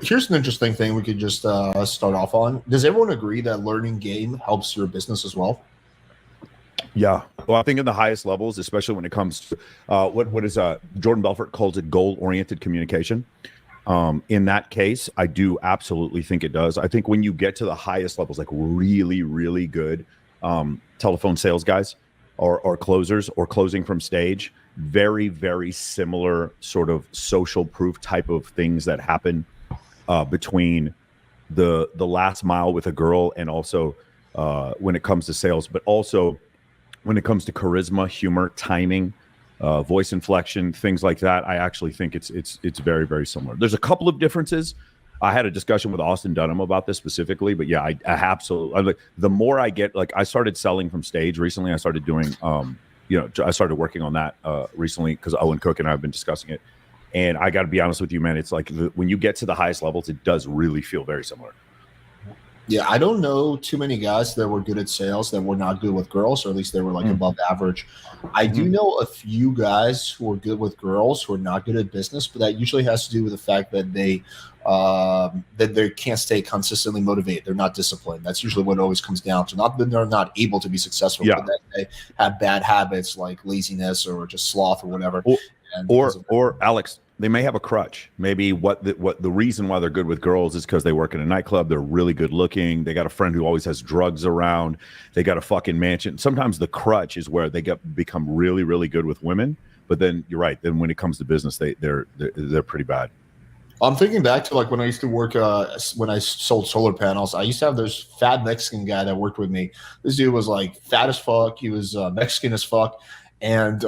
Here's an interesting thing we could just start off on. Does everyone agree that learning game helps your business as well? Yeah. Well, I think in the highest levels, especially when it comes to what is Jordan Belfort calls it goal-oriented communication. In that case, I do absolutely think it does. I think when you get to the highest levels, like really, really good telephone sales guys or closers or closing from stage, very, very similar sort of social proof type of things that happen between the last mile with a girl and also when it comes to sales, but also when it comes to charisma, humor, timing, voice inflection, things like that. I actually think it's very, very similar. There's a couple of differences. I had a discussion with Austin Dunham about this specifically, but yeah, I absolutely. Like, the more I get, like, I started selling from stage recently. I started doing, I started working on that recently because Owen Cook and I have been discussing it. And I got to be honest with you, man, it's like when you get to the highest levels, it does really feel very similar. Yeah, I don't know too many guys that were good at sales that were not good with girls, or at least they were like above average. I do know a few guys who are good with girls who are not good at business, but that usually has to do with the fact that they can't stay consistently motivated. They're not disciplined. That's usually what it always comes down to. Not that they're not able to be successful, but that they have bad habits like laziness or just sloth or whatever. Or Alex, they may have a crutch. Maybe what the reason why they're good with girls is because they work in a nightclub. They're really good looking. They got a friend who always has drugs around. They got a fucking mansion. Sometimes the crutch is where they become really, really good with women. But then you're right. Then when it comes to business, they're pretty bad. I'm thinking back to like when I used to work when I sold solar panels. I used to have this fat Mexican guy that worked with me. This dude was like fat as fuck. He was Mexican as fuck. And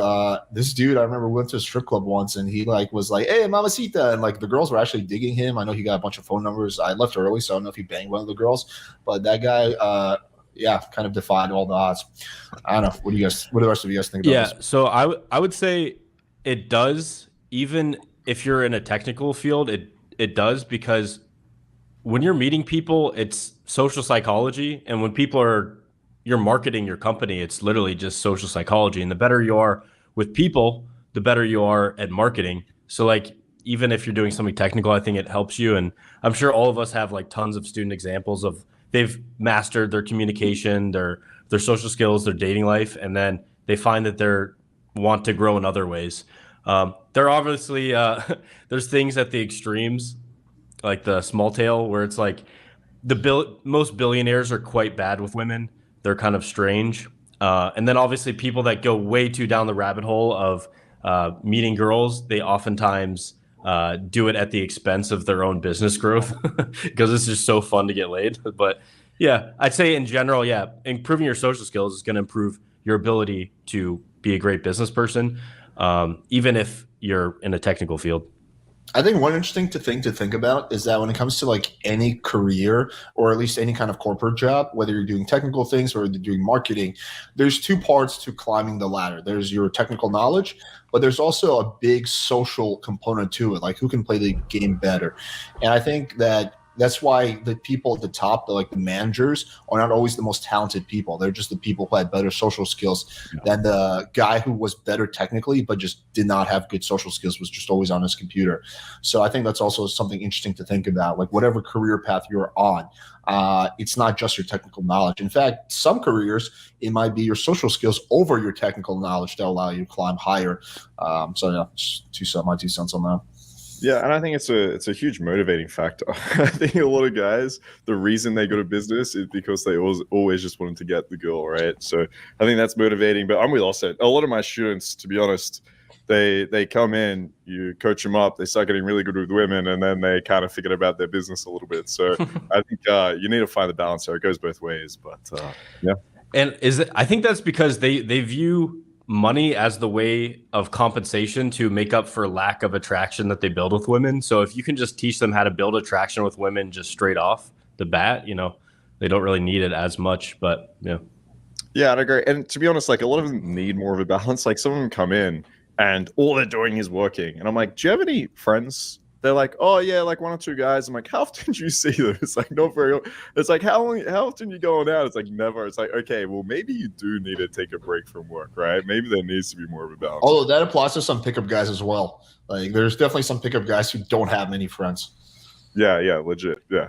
this dude, I remember we went to a strip club once, and he like was like, "Hey, mamacita," and like the girls were actually digging him. I know he got a bunch of phone numbers. I left early, so I don't know if he banged one of the girls, but that guy, kind of defied all the odds. I don't know. What do the rest of you guys think about this? So I would say it does, even if you're in a technical field, it does, because when you're meeting people, it's social psychology, and when you're marketing your company, it's literally just social psychology. And the better you are with people, the better you are at marketing. So like, even if you're doing something technical, I think it helps you. And I'm sure all of us have like tons of student examples of they've mastered their communication, their social skills, their dating life, and then they find that they want to grow in other ways. There are obviously there's things at the extremes, like the small tail, where it's like most billionaires are quite bad with women. They're kind of strange. And then obviously people that go way too down the rabbit hole of meeting girls, they oftentimes do it at the expense of their own business growth because it's just so fun to get laid. But yeah, I'd say in general, improving your social skills is going to improve your ability to be a great business person, even if you're in a technical field. I think one interesting thing to think about is that when it comes to like any career or at least any kind of corporate job, whether you're doing technical things or you're doing marketing, there's two parts to climbing the ladder. There's your technical knowledge, but there's also a big social component to it, like who can play the game better. And I think that's why the people at the top, like the managers, are not always the most talented people. They're just the people who had better social skills than the guy who was better technically, but just did not have good social skills, was just always on his computer. So I think that's also something interesting to think about. Like whatever career path you're on, it's not just your technical knowledge. In fact, some careers, it might be your social skills over your technical knowledge that allow you to climb higher. Just my 2 cents on that. Yeah, and I think it's a huge motivating factor. I think a lot of guys, the reason they go to business is because they always just wanted to get the girl, right? So I think that's motivating. But I'm with Offset. A lot of my students, to be honest, they come in, you coach them up, they start getting really good with women, and then they kind of forget about their business a little bit. So I think you need to find the balance there. It goes both ways, but yeah. And I think that's because they view money as the way of compensation to make up for lack of attraction that they build with women. So if you can just teach them how to build attraction with women just straight off the bat, they don't really need it as much. But yeah, I'd agree. And to be honest, like a lot of them need more of a balance. Like some of them come in and all they're doing is working, and I'm like, do you have any friends? They're like, oh yeah, like 1 or 2 guys. I'm like, how often do you see them? It's like not very. It's like how often you going out? It's like never. It's like, okay, well maybe you do need to take a break from work, right? Maybe there needs to be more of a balance. Although that applies to some pickup guys as well. Like there's definitely some pickup guys who don't have many friends. Yeah, legit. Yeah.